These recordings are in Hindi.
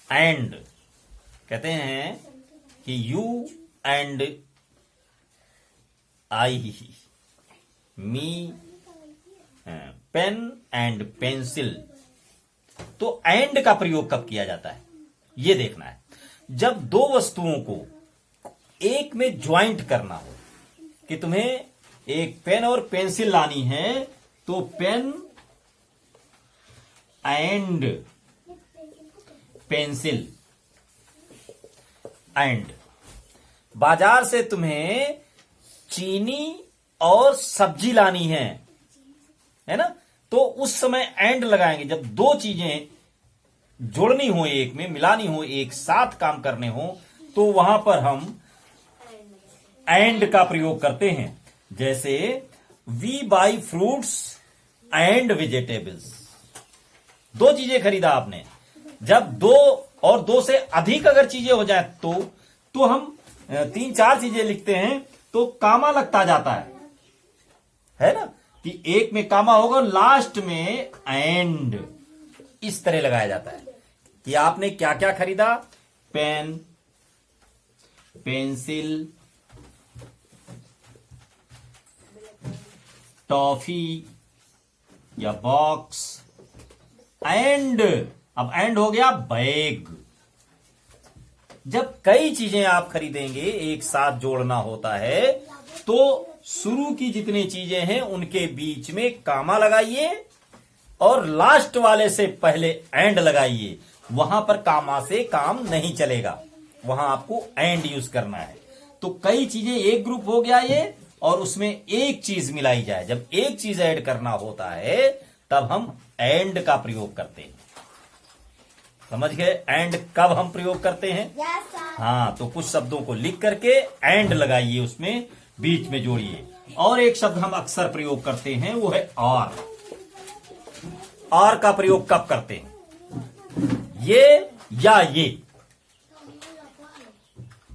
एंड कहते हैं कि you and I, me, pen and pencil. तो एंड का प्रयोग कब किया जाता है ये देखना है। जब दो वस्तुओं को एक में ज्वाइंट करना हो कि तुम्हें एक पेन और पेंसिल लानी है, तो पेन एंड पेंसिल। एंड बाजार से तुम्हें चीनी और सब्जी लानी है ना, तो उस समय एंड लगाएंगे। जब दो चीजें जोड़नी हो, एक में मिलानी हो, एक साथ काम करने हो, तो वहां पर हम एंड का प्रयोग करते हैं। जैसे we buy fruits and vegetables. दो चीजें खरीदा आपने, जब दो और दो से अधिक अगर चीजें हो जाए तो हम 3-4 चीजें लिखते हैं तो कामा लगता जाता है ना, कि एक में कामा होगा और लास्ट में एंड इस तरह लगाया जाता है कि आपने क्या क्या खरीदा, पेन, पेंसिल, टॉफी या बॉक्स, एंड अब एंड हो गया बैग। जब कई चीजें आप खरीदेंगे, एक साथ जोड़ना होता है, तो शुरू की जितनी चीजें हैं उनके बीच में कामा लगाइए और लास्ट वाले से पहले एंड लगाइए। वहां पर कामा से काम नहीं चलेगा, वहां आपको एंड यूज करना है। तो कई चीजें एक ग्रुप हो गया ये, और उसमें एक चीज मिलाई जाए। जब एक चीज ऐड करना होता है तब हम एंड का प्रयोग करते हैं। समझ गए एंड कब हम प्रयोग करते हैं? हाँ, तो कुछ शब्दों को लिख करके एंड लगाइए, उसमें बीच में जोड़िए। और एक शब्द हम अक्सर प्रयोग करते हैं, वो है और। और का प्रयोग कब करते हैं? ये या ये।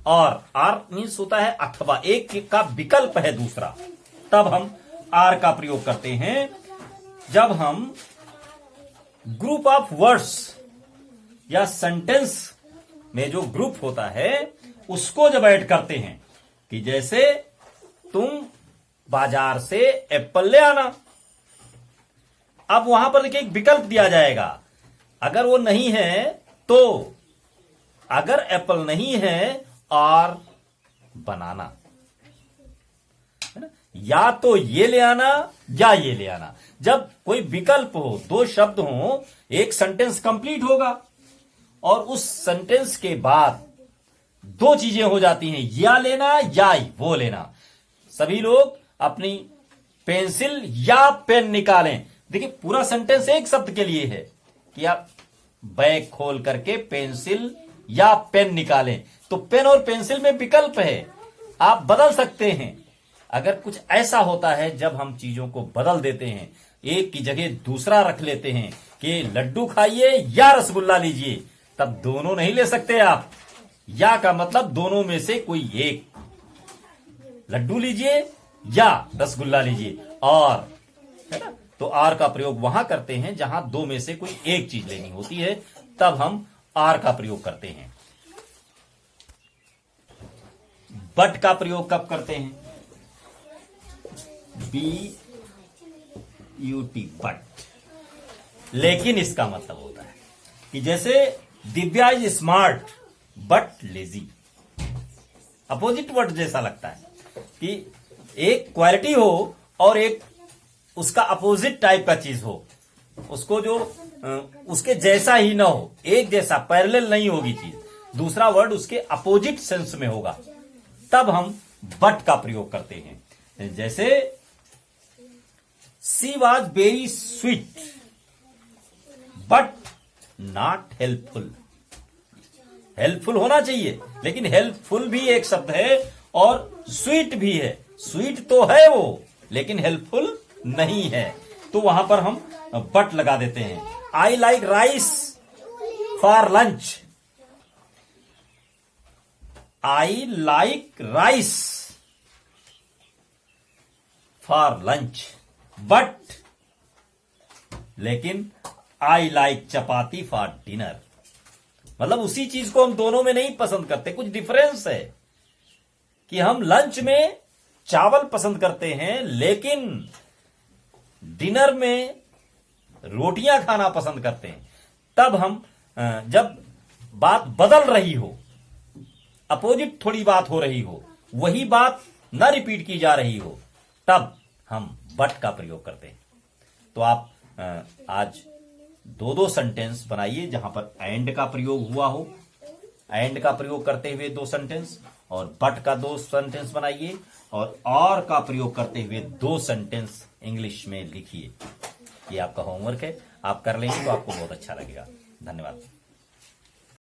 और आर मीन्स होता है अथवा, एक का विकल्प है दूसरा, तब हम आर का प्रयोग करते हैं। जब हम ग्रुप ऑफ वर्ड्स या सेंटेंस में जो ग्रुप होता है उसको जब ऐड करते हैं, कि जैसे तुम बाजार से एप्पल ले आना। अब वहां पर देखिए एक विकल्प दिया जाएगा, अगर वो नहीं है तो, अगर एप्पल नहीं है और बनाना, है ना, या तो ये ले आना या ये ले आना। जब कोई विकल्प हो, दो शब्द हो, एक सेंटेंस कंप्लीट होगा और उस सेंटेंस के बाद दो चीजें हो जाती हैं, या लेना या वो लेना। सभी लोग अपनी पेंसिल या पेन निकालें। देखिए पूरा सेंटेंस एक शब्द के लिए है कि आप बैग खोल करके पेंसिल या पेन निकालें, तो पेन और पेंसिल में विकल्प है, आप बदल सकते हैं। अगर कुछ ऐसा होता है जब हम चीजों को बदल देते हैं, एक की जगह दूसरा रख लेते हैं कि लड्डू खाइए या रसगुल्ला लीजिए, तब दोनों नहीं ले सकते आप। या का मतलब दोनों में से कोई एक, लड्डू लीजिए या रसगुल्ला लीजिए। और है ना, तो आर का प्रयोग वहां करते हैं जहां दो में से कोई एक चीज लेनी होती है, तब हम आर का प्रयोग करते हैं। बट का प्रयोग कब करते हैं? BUT, but. लेकिन इसका मतलब होता है कि जैसे Divya is smart but lazy. Opposite word जैसा लगता है कि एक क्वालिटी हो और एक उसका अपोजिट टाइप का चीज हो, उसको जो उसके जैसा ही ना हो, एक जैसा पैरेलल नहीं होगी चीज, दूसरा वर्ड उसके अपोजिट सेंस में होगा, तब हम बट का प्रयोग करते हैं। जैसे she was very sweet but not helpful. Helpful होना चाहिए, लेकिन हेल्पफुल भी एक शब्द है और स्वीट भी है। स्वीट तो है वो, लेकिन हेल्पफुल नहीं है, तो वहां पर हम बट लगा देते हैं। I like rice for lunch. I like rice for lunch, but लेकिन I like chapati for dinner. मतलब उसी चीज को हम दोनों में नहीं पसंद करते, कुछ डिफरेंस है कि हम लंच में चावल पसंद करते हैं लेकिन डिनर में रोटियां खाना पसंद करते हैं। तब हम जब बात बदल रही हो, अपोजिट थोड़ी बात हो रही हो, वही बात न रिपीट की जा रही हो, तब हम बट का प्रयोग करते हैं। तो आप आज दो दो सेंटेंस बनाइए जहां पर एंड का प्रयोग हुआ हो, एंड का प्रयोग करते हुए दो सेंटेंस, और बट का दो सेंटेंस बनाइए, और का प्रयोग करते हुए दो सेंटेंस इंग्लिश में लिखिए। ये आपका होमवर्क है, आप कर लेंगे तो आपको बहुत अच्छा लगेगा। धन्यवाद।